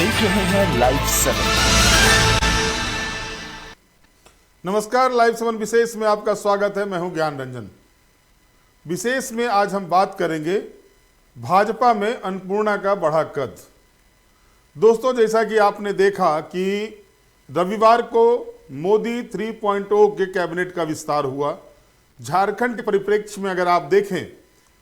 देख रहे हैं लाइव 7। नमस्कार, लाइव 7 विशेष में आपका स्वागत है। मैं हूं ज्ञान रंजन। विशेष में आज हम बात करेंगे भाजपा में अन्नपूर्णा का बढ़ा कद। दोस्तों, जैसा कि आपने देखा कि रविवार को मोदी 3.0 के कैबिनेट का विस्तार हुआ। झारखंड के परिप्रेक्ष्य में अगर आप देखें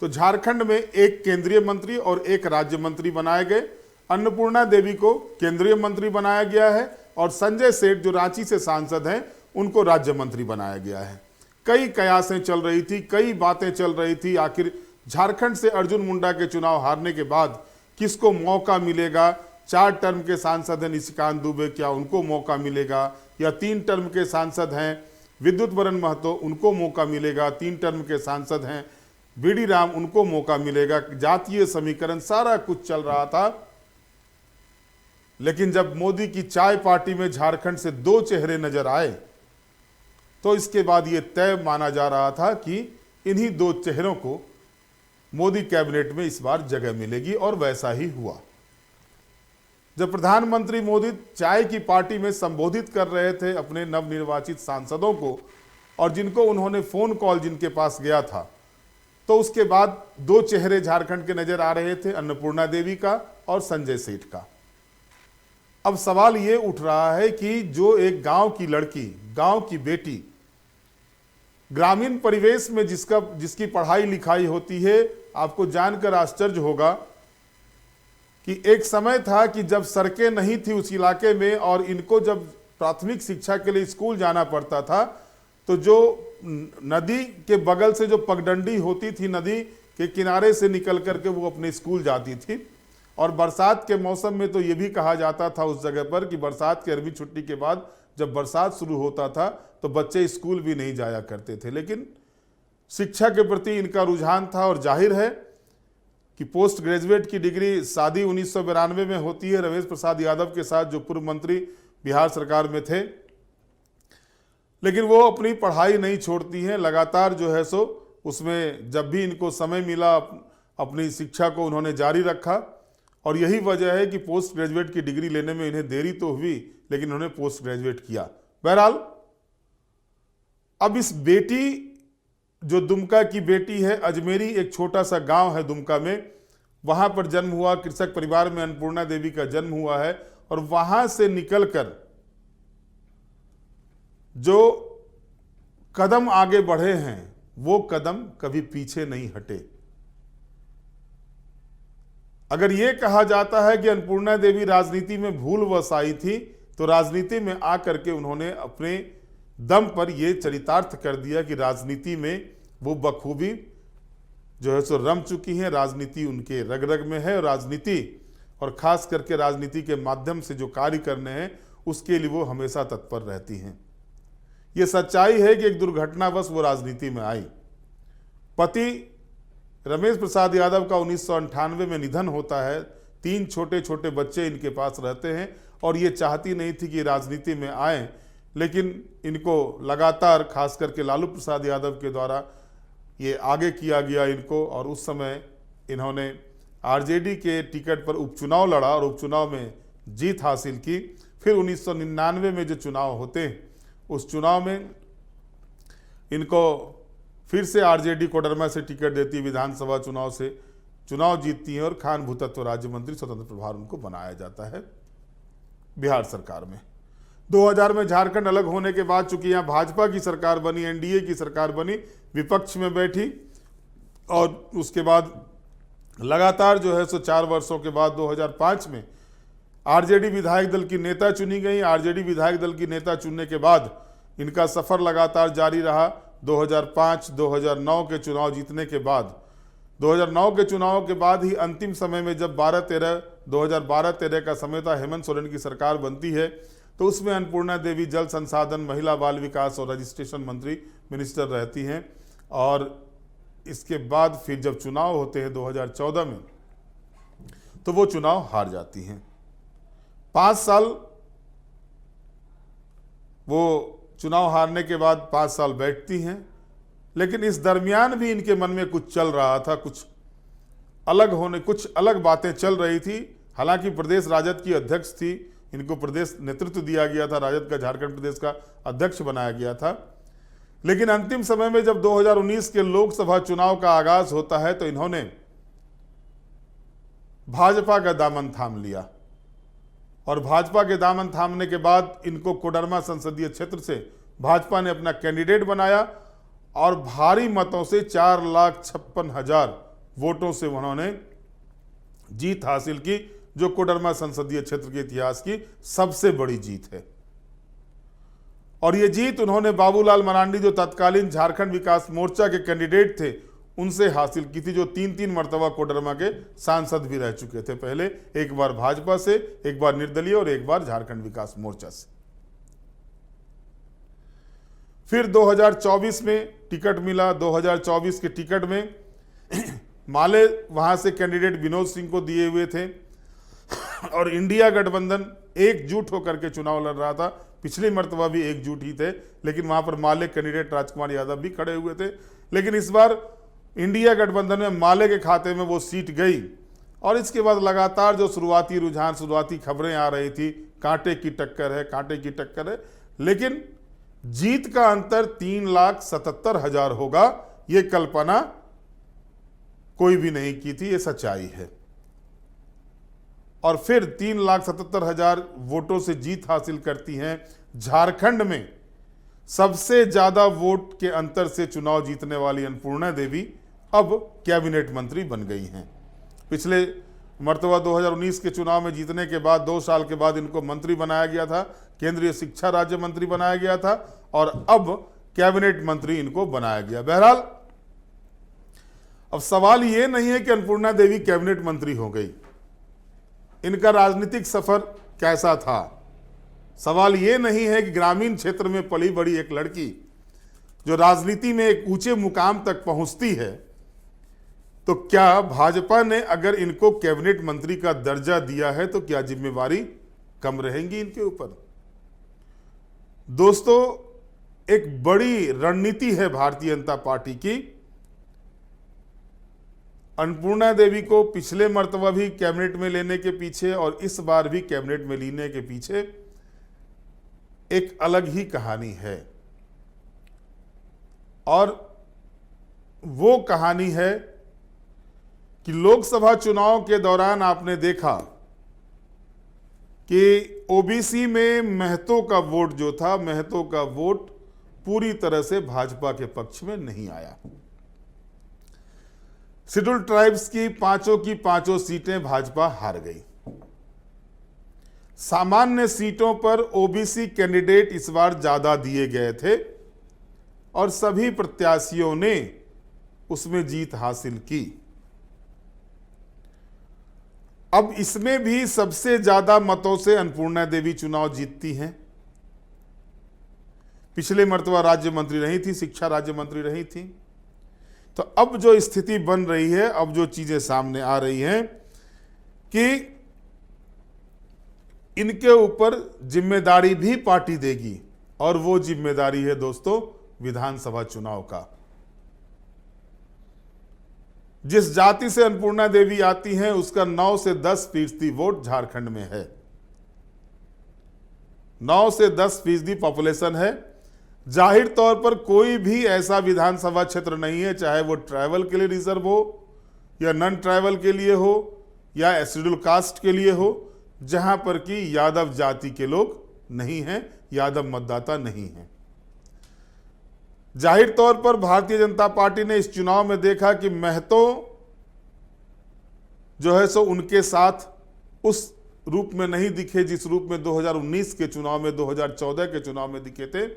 तो झारखंड में एक केंद्रीय मंत्री और एक राज्य मंत्री बनाए गए। अन्नपूर्णा देवी को केंद्रीय मंत्री बनाया गया है और संजय सेठ जो रांची से सांसद हैं उनको राज्य मंत्री बनाया गया है। कई कयासें चल रही थी, कई बातें चल रही थी। आखिर झारखंड से अर्जुन मुंडा के चुनाव हारने के बाद किसको मौका मिलेगा? 4 टर्म के सांसद हैं निशिकांत दुबे, क्या उनको मौका मिलेगा? या 3 टर्म के सांसद हैं विद्युत वरण महतो, उनको मौका मिलेगा? 3 टर्म के सांसद हैं बीडी राम, उनको मौका मिलेगा? जातीय समीकरण, सारा कुछ चल रहा था। लेकिन जब मोदी की चाय पार्टी में झारखंड से 2 चेहरे नजर आए तो इसके बाद यह तय माना जा रहा था कि इन्हीं 2 चेहरों को मोदी कैबिनेट में इस बार जगह मिलेगी, और वैसा ही हुआ। जब प्रधानमंत्री मोदी चाय की पार्टी में संबोधित कर रहे थे अपने नवनिर्वाचित सांसदों को, और जिनको उन्होंने फोन कॉल जिनके पास गया था, तो उसके बाद 2 चेहरे झारखंड के नजर आ रहे थे, अन्नपूर्णा देवी का और संजय सेठ का। अब सवाल ये उठ रहा है कि जो एक गांव की लड़की, गांव की बेटी, ग्रामीण परिवेश में जिसकी पढ़ाई लिखाई होती है, आपको जानकर आश्चर्य होगा कि एक समय था कि जब सड़कें नहीं थी उस इलाके में और इनको जब प्राथमिक शिक्षा के लिए स्कूल जाना पड़ता था तो जो नदी के बगल से जो पगडंडी होती थी, नदी के किनारे से निकल करके वो अपने स्कूल जाती थी। और बरसात के मौसम में तो ये भी कहा जाता था उस जगह पर कि बरसात की गर्मी छुट्टी के बाद जब बरसात शुरू होता था तो बच्चे स्कूल भी नहीं जाया करते थे। लेकिन शिक्षा के प्रति इनका रुझान था, और जाहिर है कि पोस्ट ग्रेजुएट की डिग्री शादी 1992 में होती है रमेश प्रसाद यादव के साथ, जो पूर्व मंत्री बिहार सरकार में थे। लेकिन वो अपनी पढ़ाई नहीं छोड़ती हैं, लगातार जो है सो उसमें जब भी इनको समय मिला अपनी शिक्षा को उन्होंने जारी रखा। और यही वजह है कि पोस्ट ग्रेजुएट की डिग्री लेने में इन्हें देरी तो हुई, लेकिन उन्होंने पोस्ट ग्रेजुएट किया। बहरहाल, अब इस बेटी जो दुमका की बेटी है, अजमेरी एक छोटा सा गांव है दुमका में, वहां पर जन्म हुआ, कृषक परिवार में अन्नपूर्णा देवी का जन्म हुआ है। और वहां से निकलकर जो कदम आगे बढ़े हैं वो कदम कभी पीछे नहीं हटे। अगर यह कहा जाता है कि अन्नपूर्णा देवी राजनीति में भूलवश आई थी, तो राजनीति में आकर के उन्होंने अपने दम पर यह चरितार्थ कर दिया कि राजनीति में वो बखूबी जो है सो रम चुकी हैं। राजनीति उनके रग रग में है, और राजनीति, और खास करके राजनीति के माध्यम से जो कार्य करने हैं उसके लिए वो हमेशा तत्पर रहती हैं। ये सच्चाई है कि एक दुर्घटनावश वो राजनीति में आई। पति रमेश प्रसाद यादव का 1998 में निधन होता है। 3 छोटे छोटे बच्चे इनके पास रहते हैं, और ये चाहती नहीं थी कि राजनीति में आए, लेकिन इनको लगातार खास करके लालू प्रसाद यादव के द्वारा ये आगे किया गया इनको। और उस समय इन्होंने आरजेडी के टिकट पर उपचुनाव लड़ा और उपचुनाव में जीत हासिल की। फिर 1999 में जो चुनाव होते हैं उस चुनाव में इनको फिर से आरजेडी कोडरमा से टिकट देती, विधानसभा चुनाव से चुनाव जीतती हैं, और खान भूतत्व राज्य मंत्री स्वतंत्र प्रभार उनको बनाया जाता है बिहार सरकार में। 2000 में झारखंड अलग होने के बाद चूंकि यहाँ भाजपा की सरकार बनी, एनडीए की सरकार बनी, विपक्ष में बैठी, और उसके बाद लगातार जो है सो 4 वर्षों के बाद 2005 में आरजेडी विधायक दल की नेता चुनी गई। आरजेडी विधायक दल की नेता चुनने के बाद इनका सफर लगातार जारी रहा। 2005-2009 के चुनाव जीतने के बाद, 2009 के चुनाव के बाद ही अंतिम समय में जब 2012-13 का समय था, हेमंत सोरेन की सरकार बनती है, तो उसमें अन्नपूर्णा देवी जल संसाधन, महिला बाल विकास और रजिस्ट्रेशन मंत्री मिनिस्टर रहती हैं। और इसके बाद फिर जब चुनाव होते हैं 2014 में, तो वो चुनाव हार जाती हैं। 5 साल वो चुनाव हारने के बाद 5 साल बैठती हैं, लेकिन इस दरमियान भी इनके मन में कुछ चल रहा था, कुछ अलग बातें चल रही थी। हालांकि प्रदेश राजद की अध्यक्ष थी, इनको प्रदेश नेतृत्व दिया गया था, राजद का झारखंड प्रदेश का अध्यक्ष बनाया गया था। लेकिन अंतिम समय में जब 2019 के लोकसभा चुनाव का आगाज होता है तो इन्होंने भाजपा का दामन थाम लिया और भाजपा के दामन थामने के बाद इनको कोडरमा संसदीय क्षेत्र से भाजपा ने अपना कैंडिडेट बनाया और भारी मतों से 4,56,000 वोटों से उन्होंने जीत हासिल की, जो कोडरमा संसदीय क्षेत्र के इतिहास की सबसे बड़ी जीत है। और ये जीत उन्होंने बाबूलाल मरांडी, जो तत्कालीन झारखंड विकास मोर्चा के कैंडिडेट थे, उनसे हासिल की थी, जो 3-3 मर्तबा कोडरमा के सांसद भी रह चुके थे पहले, एक बार भाजपा से, एक बार निर्दलीय और एक बार झारखंड विकास मोर्चा से। फिर 2024 में टिकट मिला। 2024 के टिकट में माले वहां से कैंडिडेट विनोद सिंह को दिए हुए थे और इंडिया गठबंधन एकजुट होकर के चुनाव लड़ रहा था। पिछली मर्तबा भी एकजुट ही थे, लेकिन वहां पर माले कैंडिडेट राजकुमार यादव भी खड़े हुए थे। लेकिन इस बार इंडिया गठबंधन में माले के खाते में वो सीट गई और इसके बाद लगातार जो शुरुआती रुझान, शुरुआती खबरें आ रही थी, कांटे की टक्कर है, कांटे की टक्कर है, लेकिन जीत का अंतर 3,77,000 होगा, ये कल्पना कोई भी नहीं की थी, ये सच्चाई है। और फिर 3,77,000 वोटों से जीत हासिल करती हैं झारखंड में सबसे ज्यादा वोट के अंतर से चुनाव जीतने वाली अन्नपूर्णा देवी अब कैबिनेट मंत्री बन गई हैं। पिछले मर्तबा 2019 के चुनाव में जीतने के बाद 2 साल के बाद इनको मंत्री बनाया गया था, केंद्रीय शिक्षा राज्य मंत्री बनाया गया था और अब कैबिनेट मंत्री इनको बनाया गया। बहरहाल अब सवाल यह नहीं है कि अन्नपूर्णा देवी कैबिनेट मंत्री हो गई, इनका राजनीतिक सफर कैसा था। सवाल यह नहीं है कि ग्रामीण क्षेत्र में पली बड़ी एक लड़की जो राजनीति में एक ऊंचे मुकाम तक पहुंचती है, तो क्या भाजपा ने अगर इनको कैबिनेट मंत्री का दर्जा दिया है तो क्या जिम्मेवारी कम रहेंगी इनके ऊपर। दोस्तों, एक बड़ी रणनीति है भारतीय जनता पार्टी की। अन्नपूर्णा देवी को पिछले मर्तबा भी कैबिनेट में लेने के पीछे और इस बार भी कैबिनेट में लेने के पीछे एक अलग ही कहानी है और वो कहानी है कि लोकसभा चुनाव के दौरान आपने देखा कि ओबीसी में महतो का वोट जो था, महतो का वोट पूरी तरह से भाजपा के पक्ष में नहीं आया। शेड्यूल्ड ट्राइब्स की पांचों सीटें भाजपा हार गई। सामान्य सीटों पर ओबीसी कैंडिडेट इस बार ज्यादा दिए गए थे और सभी प्रत्याशियों ने उसमें जीत हासिल की। अब इसमें भी सबसे ज्यादा मतों से अन्नपूर्णा देवी चुनाव जीतती हैं। पिछले मर्तबा राज्य मंत्री रही थी, शिक्षा राज्य मंत्री रही थी। तो अब जो स्थिति बन रही है, अब जो चीजें सामने आ रही हैं कि इनके ऊपर जिम्मेदारी भी पार्टी देगी और वो जिम्मेदारी है दोस्तों विधानसभा चुनाव का। जिस जाति से अन्नपूर्णा देवी आती हैं उसका 9 से 10% वोट झारखंड में है। 9 से 10% पॉपुलेशन है। जाहिर तौर पर कोई भी ऐसा विधानसभा क्षेत्र नहीं है, चाहे वो ट्राइबल के लिए रिजर्व हो या नॉन ट्राइबल के लिए हो या शेड्यूल कास्ट के लिए हो, जहां पर कि यादव जाति के लोग नहीं हैं, यादव मतदाता नहीं हैं। जाहिर तौर पर भारतीय जनता पार्टी ने इस चुनाव में देखा कि महतो जो है सो उनके साथ उस रूप में नहीं दिखे जिस रूप में 2019 के चुनाव में, 2014 के चुनाव में दिखे थे।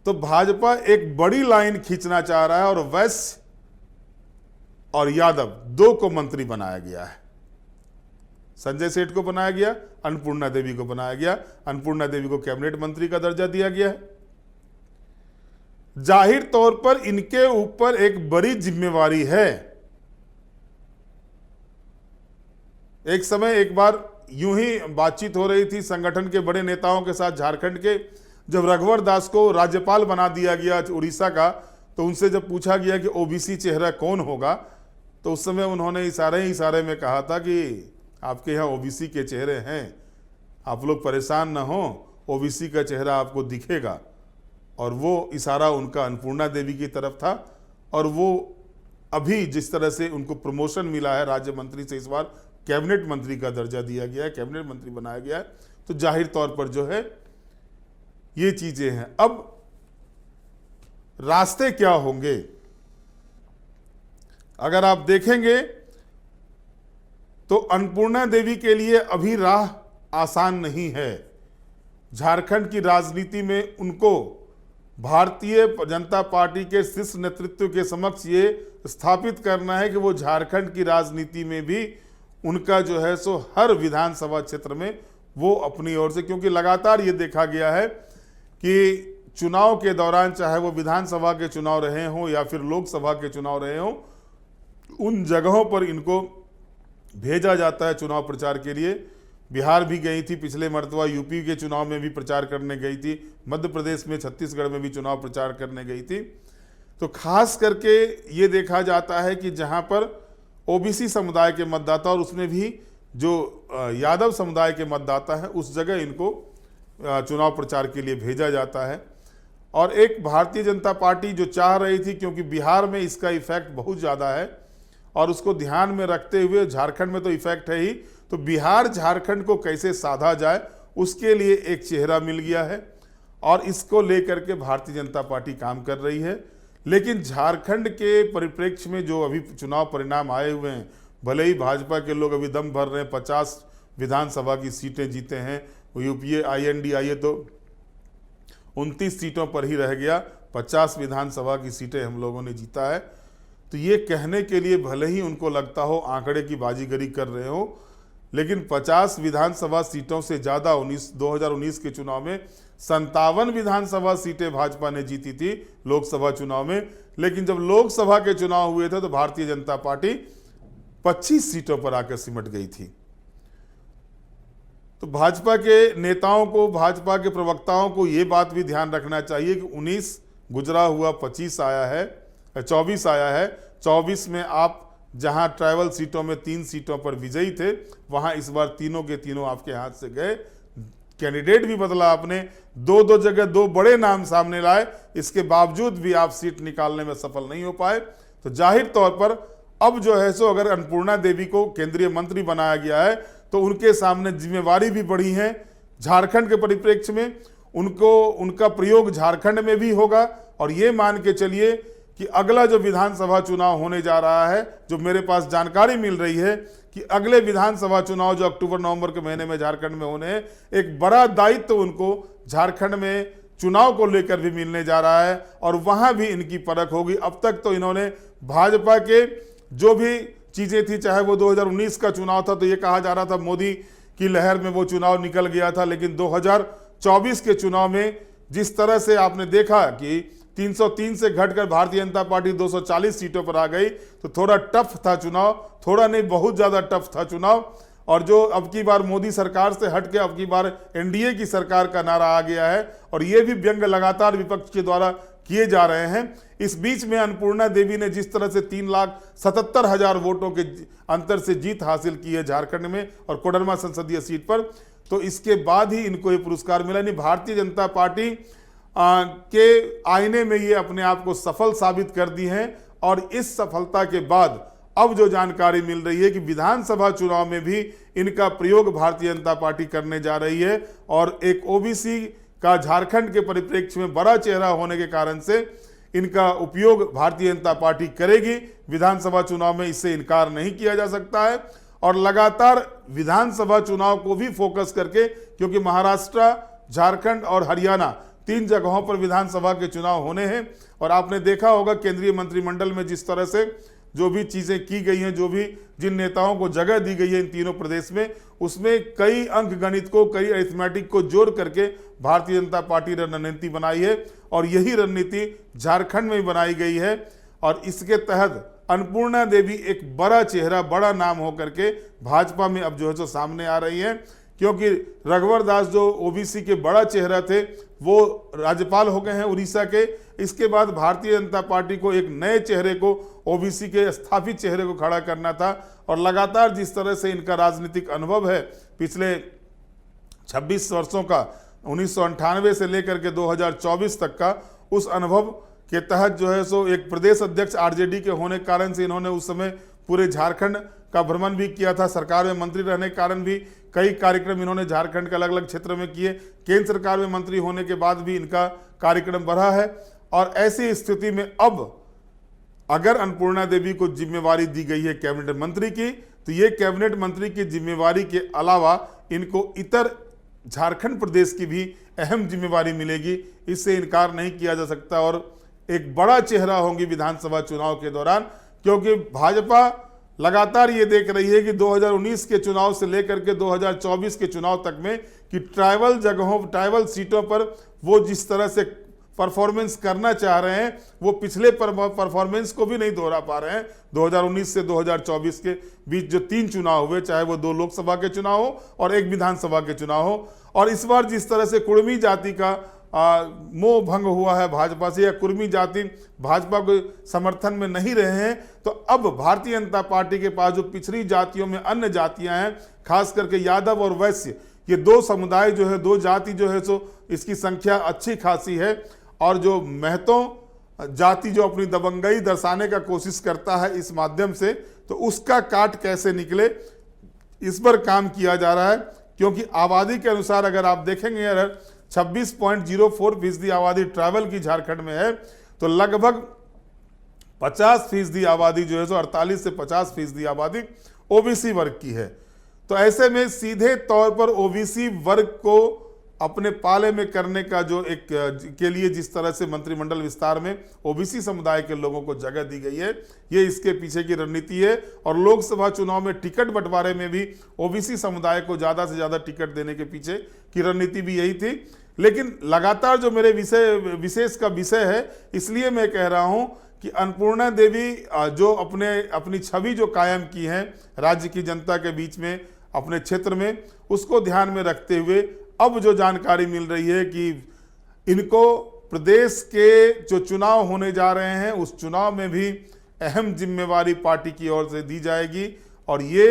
तो भाजपा एक बड़ी लाइन खींचना चाह रहा है और वैश्य और यादव 2 को मंत्री बनाया गया है। संजय सेठ को बनाया गया, अन्नपूर्णा देवी को बनाया गया। अन्नपूर्णा देवी को कैबिनेट मंत्री का दर्जा दिया गया है। जाहिर तौर पर इनके ऊपर एक बड़ी जिम्मेवारी है। एक समय एक बार यूं ही बातचीत हो रही थी संगठन के बड़े नेताओं के साथ झारखंड के, जब रघुवर दास को राज्यपाल बना दिया गया उड़ीसा का, तो उनसे जब पूछा गया कि ओबीसी चेहरा कौन होगा, तो उस समय उन्होंने इशारे में कहा था कि आपके यहाँ ओबीसी के चेहरे हैं, आप लोग परेशान ना हो, ओबीसी का चेहरा आपको दिखेगा। और वो इशारा उनका अन्नपूर्णा देवी की तरफ था। और वो अभी जिस तरह से उनको प्रमोशन मिला है, राज्य मंत्री से इस बार कैबिनेट मंत्री का दर्जा दिया गया है, कैबिनेट मंत्री बनाया गया है, तो जाहिर तौर पर जो है ये चीजें हैं। अब रास्ते क्या होंगे, अगर आप देखेंगे तो अन्नपूर्णा देवी के लिए अभी राह आसान नहीं है। झारखंड की राजनीति में उनको भारतीय जनता पार्टी के शीर्ष नेतृत्व के समक्ष ये स्थापित करना है कि वो झारखंड की राजनीति में भी उनका जो है सो हर विधानसभा क्षेत्र में वो अपनी ओर से, क्योंकि लगातार ये देखा गया है कि चुनाव के दौरान, चाहे वो विधानसभा के चुनाव रहे हों या फिर लोकसभा के चुनाव रहे हों, उन जगहों पर इनको भेजा जाता है चुनाव प्रचार के लिए। बिहार भी गई थी पिछले मर्तबा, यूपी के चुनाव में भी प्रचार करने गई थी, मध्य प्रदेश में, छत्तीसगढ़ में भी चुनाव प्रचार करने गई थी। तो खास करके ये देखा जाता है कि जहां पर ओबीसी समुदाय के मतदाता और उसमें भी जो यादव समुदाय के मतदाता हैं, उस जगह इनको चुनाव प्रचार के लिए भेजा जाता है। और एक भारतीय जनता पार्टी जो चाह रही थी, क्योंकि बिहार में इसका इफेक्ट बहुत ज़्यादा है और उसको ध्यान में रखते हुए झारखंड में तो इफेक्ट है ही, तो बिहार झारखंड को कैसे साधा जाए उसके लिए एक चेहरा मिल गया है और इसको लेकर के भारतीय जनता पार्टी काम कर रही है। लेकिन झारखंड के परिप्रेक्ष्य में जो अभी चुनाव परिणाम आए हुए हैं, भले ही भाजपा के लोग अभी दम भर रहे हैं, 50 विधानसभा की सीटें जीते हैं, यूपीए INDIA तो 29 सीटों पर ही रह गया, 50 विधानसभा की सीटें हम लोगों ने जीता है। तो ये कहने के लिए भले ही उनको लगता हो आंकड़े की बाजीगरी कर रहे हो, लेकिन 50 विधानसभा सीटों से ज़्यादा 2019 के चुनाव में 57 विधानसभा सीटें भाजपा ने जीती थी लोकसभा चुनाव में। लेकिन जब लोकसभा के चुनाव हुए थे तो भारतीय जनता पार्टी 25 सीटों पर आकर सिमट गई थी। तो भाजपा के नेताओं को, भाजपा के प्रवक्ताओं को ये बात भी ध्यान रखना चाहिए कि 19 गुजरा हुआ 25 आया है, 24 आया है। 24 में आप जहां ट्राइबल सीटों में 3 सीटों पर विजयी थे, वहां इस बार तीनों के तीनों आपके हाथ से गए। कैंडिडेट भी बदला आपने, 2 जगह 2 बड़े नाम सामने लाए, इसके बावजूद भी आप सीट निकालने में सफल नहीं हो पाए। तो जाहिर तौर पर अब जो है सो अगर अन्नपूर्णा देवी को केंद्रीय मंत्री बनाया गया है तो उनके सामने जिम्मेवारी भी बढ़ी है। झारखंड के परिप्रेक्ष्य में उनका प्रयोग झारखंड में भी होगा। और ये मान के चलिए कि अगला जो विधानसभा चुनाव होने जा रहा है, जो मेरे पास जानकारी मिल रही है कि अगले विधानसभा चुनाव जो अक्टूबर-नवंबर के महीने में झारखंड में होने हैं, एक बड़ा दायित्व उनको झारखंड में चुनाव को लेकर भी मिलने जा रहा है और वहां भी इनकी परख होगी। अब तक तो इन्होंने भाजपा के जो भी चीजें थी, चाहे वो 2019 का चुनाव था तो ये कहा जा रहा था मोदी की लहर में वो चुनाव निकल गया था, लेकिन 2024 के चुनाव में जिस तरह से आपने देखा कि 303 से घटकर भारतीय जनता पार्टी 240 सीटों पर आ गई, तो थोड़ा टफ था चुनाव, थोड़ा नहीं बहुत ज्यादा टफ था चुनाव। और जो अब की बार मोदी सरकार से हटके अब की बार एनडीए की सरकार का नारा आ गया है और ये भी व्यंग लगातार विपक्ष के द्वारा किए जा रहे हैं। इस बीच में अन्नपूर्णा देवी ने जिस तरह से 3,77,000 वोटों के अंतर से जीत हासिल की है झारखंड में और कोडरमा संसदीय सीट पर, तो इसके बाद ही इनको ये पुरस्कार मिला। नहीं, भारतीय जनता पार्टी के आईने में ये अपने आप को सफल साबित कर दी है। और इस सफलता के बाद अब जो जानकारी मिल रही है कि विधानसभा चुनाव में भी इनका प्रयोग भारतीय जनता पार्टी करने जा रही है और एक ओबीसी का झारखंड के परिप्रेक्ष्य में बड़ा चेहरा होने के कारण से इनका उपयोग भारतीय जनता पार्टी करेगी। विधानसभा चुनाव में इससे इनकार नहीं किया जा सकता है। और लगातार विधानसभा चुनाव को भी फोकस करके, क्योंकि महाराष्ट्र, झारखंड और हरियाणा 3 जगहों पर विधानसभा के चुनाव होने हैं। और आपने देखा होगा केंद्रीय मंत्रिमंडल में जिस तरह से जो भी चीजें की गई हैं, जो भी जिन नेताओं को जगह दी गई है इन तीनों प्रदेश में, उसमें कई अंक गणित को, कई अरिथमेटिक को जोड़ करके भारतीय जनता पार्टी ने रणनीति बनाई है और यही रणनीति झारखंड में बनाई गई है। और इसके तहत अन्नपूर्णा देवी एक बड़ा चेहरा, बड़ा नाम होकर के भाजपा में अब जो है सो सामने आ रही है, क्योंकि रघुवर दास जो ओबीसी के बड़ा चेहरा थे वो राज्यपाल हो गए हैं उड़ीसा के। इसके बाद भारतीय जनता पार्टी को एक नए चेहरे को, ओबीसी के स्थापित चेहरे को खड़ा करना था। और लगातार जिस तरह से इनका राजनीतिक अनुभव है पिछले 26 वर्षों का, 1998 से लेकर के 2024 तक का, उस अनुभव के तहत जो है सो एक प्रदेश अध्यक्ष आरजेडी के होने के कारण से इन्होंने उस समय पूरे झारखंड का भ्रमण भी किया था। सरकार में मंत्री रहने के कारण भी कई कार्यक्रम इन्होंने झारखंड के अलग अलग क्षेत्र में किए। केंद्र सरकार में मंत्री होने के बाद भी इनका कार्यक्रम बढ़ा है। और ऐसी स्थिति में अब अगर अन्नपूर्णा देवी को जिम्मेवारी दी गई है कैबिनेट मंत्री की, तो ये कैबिनेट मंत्री की जिम्मेवारी के अलावा इनको इतर झारखंड प्रदेश की भी अहम जिम्मेवारी मिलेगी, इससे इनकार नहीं किया जा सकता। और एक बड़ा चेहरा होंगी विधानसभा चुनाव के दौरान, क्योंकि भाजपा लगातार ये देख रही है कि 2019 के चुनाव से लेकर के 2024 के चुनाव तक में कि ट्राइबल जगहों, ट्राइबल सीटों पर वो जिस तरह से परफॉर्मेंस करना चाह रहे हैं वो पिछले परफॉर्मेंस को भी नहीं दोहरा पा रहे हैं। 2019 से 2024 के बीच जो 3 चुनाव हुए, चाहे वो 2 लोकसभा के चुनाव हो और 1 विधानसभा के चुनाव हो, और इस बार जिस तरह से कुर्मी जाति का मोह भंग हुआ है भाजपा से, या कुर्मी जाति भाजपा को समर्थन में नहीं रहे हैं, तो अब भारतीय जनता पार्टी के पास जो पिछड़ी जातियों में अन्य जातियां हैं, खास करके यादव और वैश्य, ये 2 समुदाय जो है, 2 जाति जो है सो इसकी संख्या अच्छी खासी है। और जो महतों जाति जो अपनी दबंगई दर्शाने का कोशिश करता है इस माध्यम से, तो उसका काट कैसे निकले इस पर काम किया जा रहा है। क्योंकि आबादी के अनुसार अगर आप देखेंगे, अगर 26.04% आबादी ट्राइबल की झारखंड में है, तो लगभग 50% आबादी जो है सो 48 से 50% आबादी ओबीसी वर्ग की है। तो ऐसे में सीधे तौर पर ओबीसी वर्ग को अपने पाले में करने का जो एक के लिए जिस तरह से मंत्रिमंडल विस्तार में ओबीसी समुदाय के लोगों को जगह दी गई है, ये इसके पीछे की रणनीति है। और लोकसभा चुनाव में टिकट बंटवारे में भी ओबीसी समुदाय को ज़्यादा से ज़्यादा टिकट देने के पीछे की रणनीति भी यही थी। लेकिन लगातार जो मेरे विशेष का विषय है, इसलिए मैं कह रहा हूँ कि अन्नपूर्णा देवी जो अपनी छवि जो कायम की है राज्य की जनता के बीच में, अपने क्षेत्र में, उसको ध्यान में रखते हुए अब जो जानकारी मिल रही है कि इनको प्रदेश के जो चुनाव होने जा रहे हैं उस चुनाव में भी अहम जिम्मेवारी पार्टी की ओर से दी जाएगी। और ये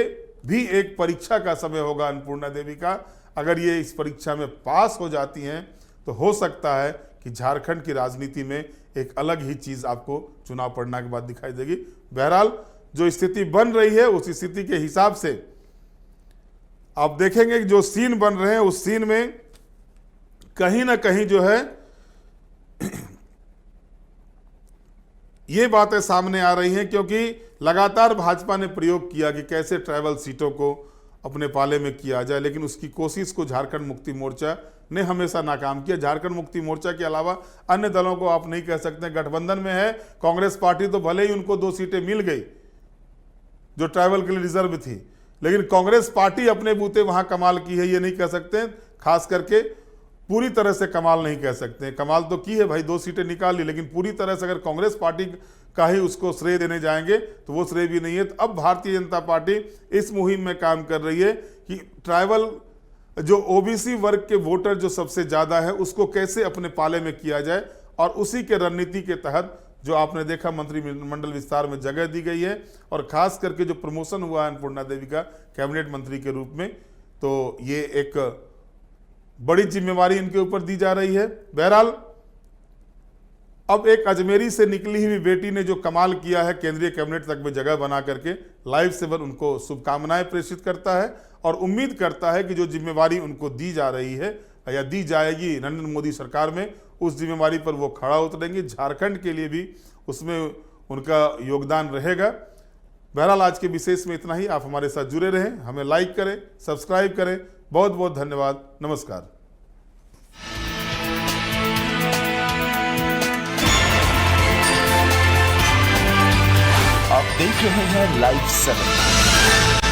भी एक परीक्षा का समय होगा अन्नपूर्णा देवी का। अगर ये इस परीक्षा में पास हो जाती हैं तो हो सकता है कि झारखंड की राजनीति में एक अलग ही चीज़ आपको चुनाव पड़ने के बाद दिखाई देगी। बहरहाल जो स्थिति बन रही है उस स्थिति के हिसाब से आप देखेंगे कि जो सीन बन रहे हैं उस सीन में कहीं ना कहीं जो है ये बातें सामने आ रही हैं, क्योंकि लगातार भाजपा ने प्रयोग किया कि कैसे ट्राइबल सीटों को अपने पाले में किया जाए, लेकिन उसकी कोशिश को झारखंड मुक्ति मोर्चा ने हमेशा नाकाम किया। झारखंड मुक्ति मोर्चा के अलावा अन्य दलों को आप नहीं कह सकते। गठबंधन में है कांग्रेस पार्टी, तो भले ही उनको 2 सीटें मिल गई जो ट्राइबल के लिए रिजर्व थी, लेकिन कांग्रेस पार्टी अपने बूते वहां कमाल की है ये नहीं कह सकते। खास करके पूरी तरह से कमाल नहीं कह सकते। कमाल तो की है भाई, 2 सीटें निकाल ली, लेकिन पूरी तरह से अगर कांग्रेस पार्टी का ही उसको श्रेय देने जाएंगे तो वो श्रेय भी नहीं है। तो अब भारतीय जनता पार्टी इस मुहिम में काम कर रही है कि ट्राइबल जो ओबीसी वर्ग के वोटर जो सबसे ज़्यादा है उसको कैसे अपने पाले में किया जाए। और उसी के रणनीति के तहत जो आपने देखा मंत्रिमंडल विस्तार में जगह दी गई है, और खास करके जो प्रमोशन हुआ है अन्नपूर्णा देवी का कैबिनेट मंत्री के रूप में, तो ये एक बड़ी जिम्मेवारी इनके ऊपर दी जा रही है। बहरहाल अब एक अजमेरी से निकली हुई बेटी ने जो कमाल किया है, केंद्रीय कैबिनेट तक में जगह बना करके, लाइव सेवर उनको शुभकामनाएं प्रेषित करता है और उम्मीद करता है कि जो जिम्मेवारी उनको दी जा रही है या दी जाएगी नरेंद्र मोदी सरकार में, उस जिम्मेवारी पर वो खड़ा उतरेंगे। झारखंड के लिए भी उसमें उनका योगदान रहेगा। बहरहाल आज के विशेष में इतना ही। आप हमारे साथ जुड़े रहें, हमें लाइक करें, सब्सक्राइब करें। बहुत बहुत धन्यवाद। नमस्कार। आप देख रहे हैं लाइव 7।